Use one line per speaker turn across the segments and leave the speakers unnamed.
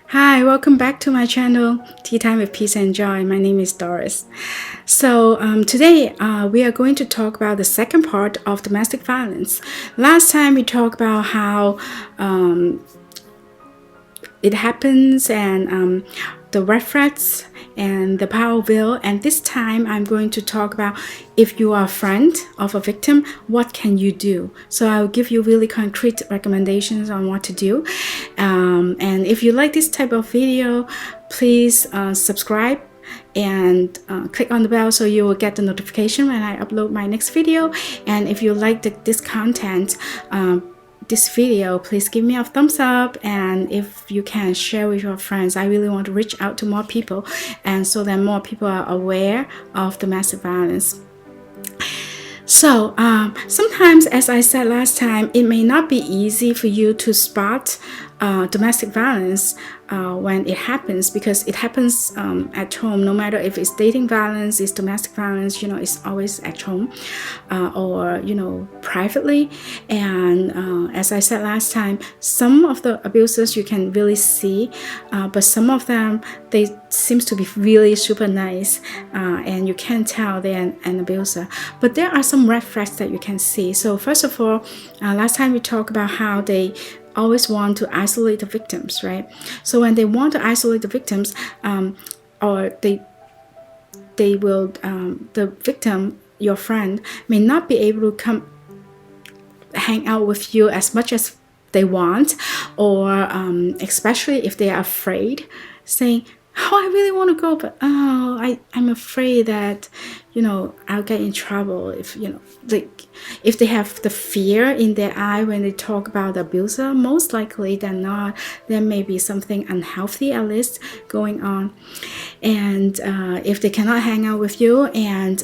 Hi, welcome back to my channel, Tea Time with Peace and Joy. My name is Doris. So today we are going to talk about the second part of domestic violence. Last time we talked about how it happens and the red flags and the power wheel, and this time I'm going to talk about if you are a friend of a victim, what can you do? So I'll give you really concrete recommendations on what to do, and if you like this type of video, please subscribe and click on the bell so you will get the notification when I upload my next video. And if you like this content, this video, please give me a thumbs up, and if you can, share with your friends. I really want to reach out to more people, and so that more people are aware of domestic violence. So sometimes, as I said last time, it may not be easy for you to spot domestic violence when it happens, because it happens at home. No matter if it's dating violence, it's domestic violence, it's always at home or privately. And as I said last time, some of the abusers you can really see, but some of them, they seems to be really super nice, and you can't tell they're an abuser. But there are some red flags that you can see. So first of all, last time we talked about how they always want to isolate the victims, right? So when they want to isolate the victims, or they will, the victim, your friend, may not be able to come hang out with you as much as they want, or especially if they are afraid, saying, "Oh, I really want to go, but I'm afraid that I'll get in trouble." If they have the fear in their eye when they talk about the abuser, most likely than not, there may be something unhealthy at least going on. And if they cannot hang out with you, and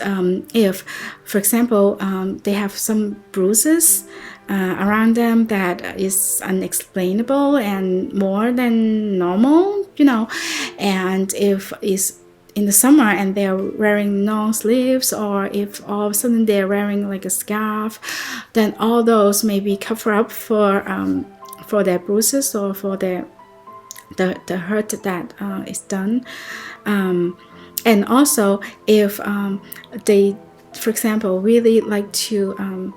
if, for example, they have some bruises around them that is unexplainable and more than normal, and if it's in the summer and they're wearing long sleeves, or if all of a sudden they're wearing like a scarf, then all those may be cover up for their bruises or for the hurt that is done. And also if they, for example, really like to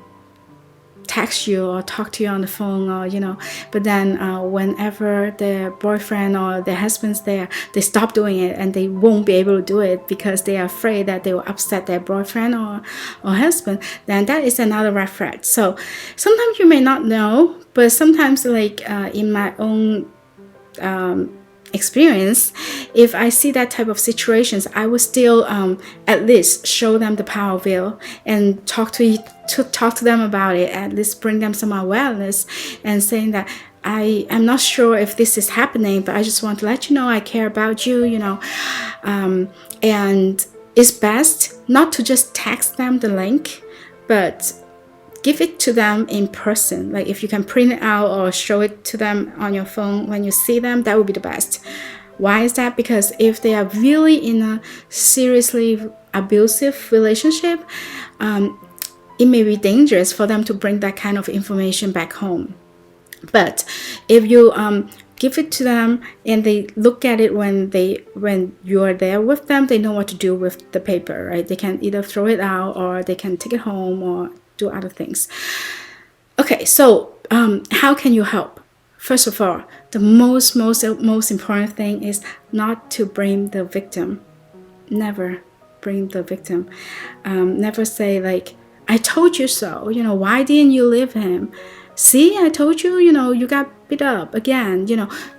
text you or talk to you on the phone, or but then whenever their boyfriend or their husband's there, they stop doing it, and they won't be able to do it because they are afraid that they will upset their boyfriend or husband. Then that is another red flag. So sometimes you may not know, but sometimes, like in my own experience, if I see that type of situations, I will still at least show them the power wheel and talk to them about it, at least bring them some awareness, and saying that I'm not sure if this is happening, but I just want to let you know I care about you, and it's best not to just text them the link, but give it to them in person. Like if you can print it out or show it to them on your phone when you see them, that would be the best. Why is that? Because if they are really in a seriously abusive relationship, it may be dangerous for them to bring that kind of information back home. But if you give it to them and they look at it when you are there with them, they know what to do with the paper, right? They can either throw it out, or they can take it home, or do other things. Okay, so how can you help? First of all, the most important thing is not to blame the victim. Never blame the victim. Never say like, "I told you so. Why didn't you leave him? See, I told you, you got beat up again,"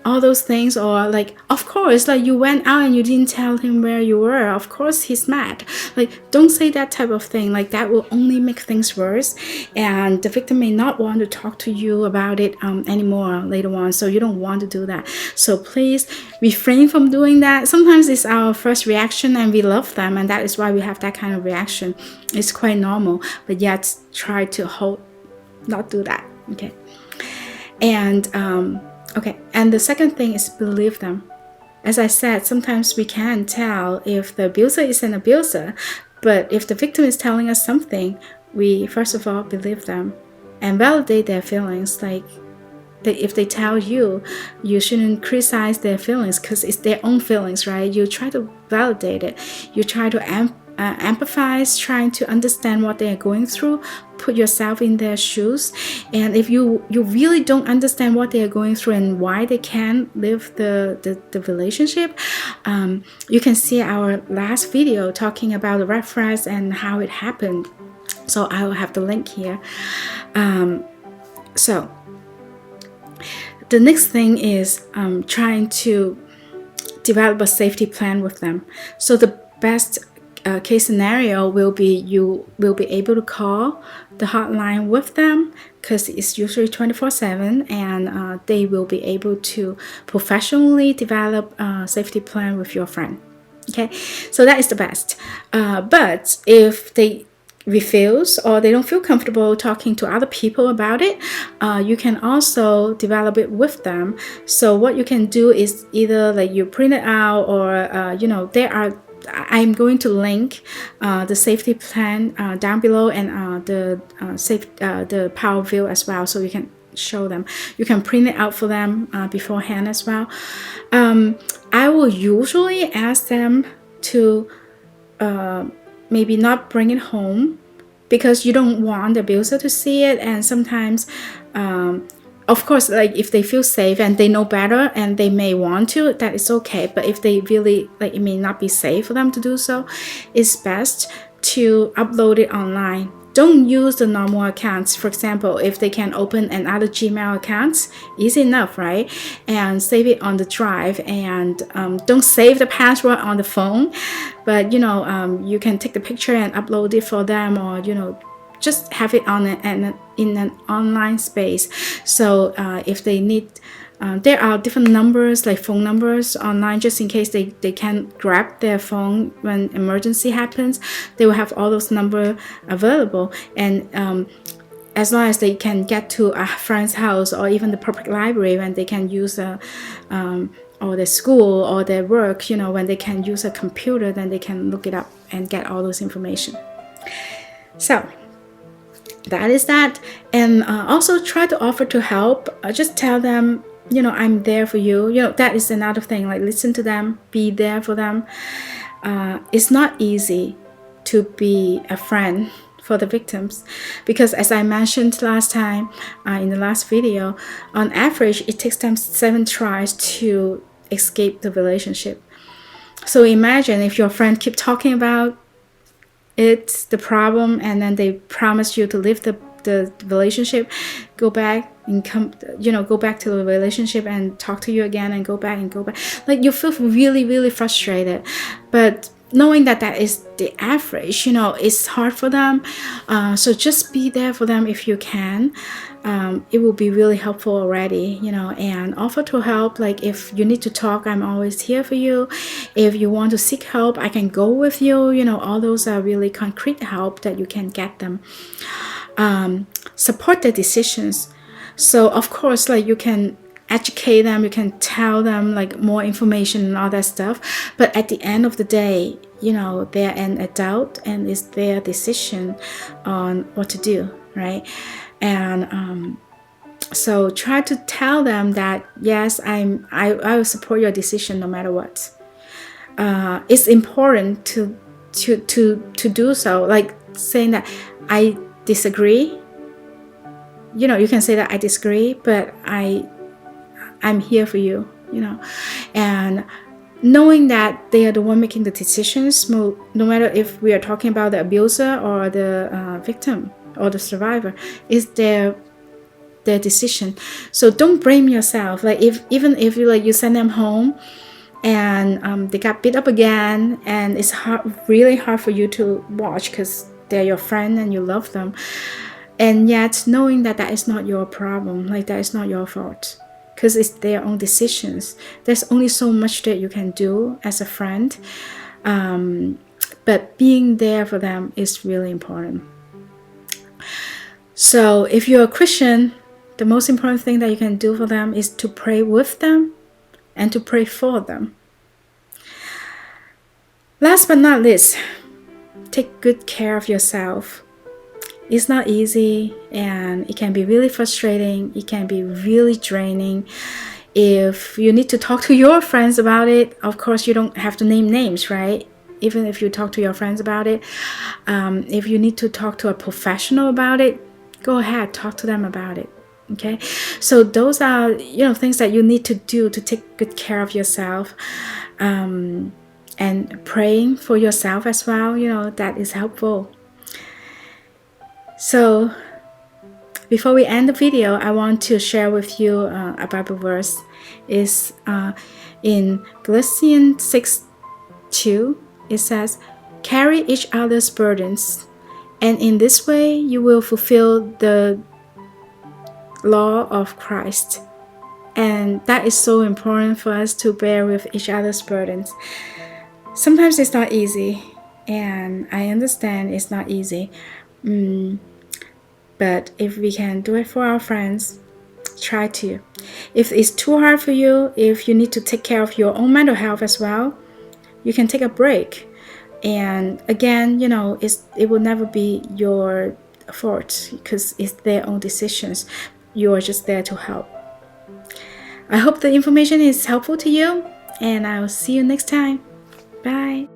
all those things. Or like, "Of course, like you went out and you didn't tell him where you were. Of course he's mad." Like, don't say that type of thing. Like, that will only make things worse, and the victim may not want to talk to you about it anymore later on. So you don't want to do that. So please refrain from doing that. Sometimes it's our first reaction and we love them, and that is why we have that kind of reaction. It's quite normal, but yet try to not do that. Okay. And and the second thing is believe them. As I said, sometimes we can't tell if the abuser is an abuser, but if the victim is telling us something, we first of all believe them, and validate their feelings. Like if they tell you, you shouldn't criticize their feelings because it's their own feelings, right? You try to validate it. You try to empathize, trying to understand what they are going through, put yourself in their shoes. And if you really don't understand what they are going through and why they can't live the relationship, you can see our last video talking about the red flags and how it happened. So I will have the link here. So the next thing is trying to develop a safety plan with them. So the best case scenario will be you will be able to call the hotline with them, because it's usually 24/7, and they will be able to professionally develop a safety plan with your friend. Okay, so that is the best. But if they refuse or they don't feel comfortable talking to other people about it, you can also develop it with them. So what you can do is either like you print it out, or I'm going to link the safety plan down below, and the power view as well, so you can show them. You can print it out for them beforehand as well. I will usually ask them to maybe not bring it home, because you don't want the abuser to see it. And sometimes of course, like if they feel safe and they know better and they may want to, that is okay. But if they really, like, it may not be safe for them to do so, it's best to upload it online. Don't use the normal accounts. For example, if they can open another Gmail account, easy enough, right? And save it on the drive, and don't save the password on the phone, but you can take the picture and upload it for them, or just have it on in an online space. So if they need, there are different numbers, like phone numbers online, just in case they can't grab their phone when emergency happens. They will have all those numbers available. And as long as they can get to a friend's house or even the public library, when they can use or their school or their work, when they can use a computer, then they can look it up and get all those information. So that is that. And also try to offer to help. Just tell them, I'm there for you. That is another thing. Like, listen to them, be there for them. It's not easy to be a friend for the victims, because as I mentioned last time in the last video, on average it takes them 7 tries to escape the relationship. So imagine if your friend keep talking about it's the problem, and then they promise you to leave the relationship, go back and go back to the relationship and talk to you again, and go back. Like, you feel really, really frustrated. But knowing that is the average, it's hard for them. So just be there for them if you can. It will be really helpful already, and offer to help. Like, if you need to talk, I'm always here for you. If you want to seek help, I can go with you. All those are really concrete help that you can get them. Support their decisions. So of course, like, you can educate them, you can tell them like more information and all that stuff, but at the end of the day, they're an adult and it's their decision on what to do, right? And so try to tell them that yes, I will support your decision no matter what. It's important to do so, like saying that I disagree. You can say that I disagree, but I'm here for you, and knowing that they are the one making the decisions, no matter if we are talking about the abuser or the victim or the survivor, is their decision. So don't blame yourself. Like, even if you send them home and they got beat up again, and it's really hard for you to watch because they're your friend and you love them, and yet knowing that is not your problem, like that is not your fault, because it's their own decisions. There's only so much that you can do as a friend, but being there for them is really important. So if you're a Christian, the most important thing that you can do for them is to pray with them and to pray for them. Last but not least, take good care of yourself It's not easy, and it can be really frustrating. It can be really draining. If you need to talk to your friends about it, of course you don't have to name names, right? Even if you talk to your friends about it, if you need to talk to a professional about it, go ahead, talk to them about it. Okay, so those are things that you need to do to take good care of yourself, and praying for yourself as well. That is helpful. So before we end the video, I want to share with you a Bible verse. Is in Galatians 6:2. It says, "Carry each other's burdens, and in this way you will fulfill the law of Christ." And that is so important for us to bear with each other's burdens. Sometimes it's not easy, and I understand it's not easy. But if we can do it for our friends, try to. If it's too hard for you, if you need to take care of your own mental health as well, you can take a break. And again, it will never be your fault because it's their own decisions. You are just there to help. I hope the information is helpful to you, and I will see you next time. Bye.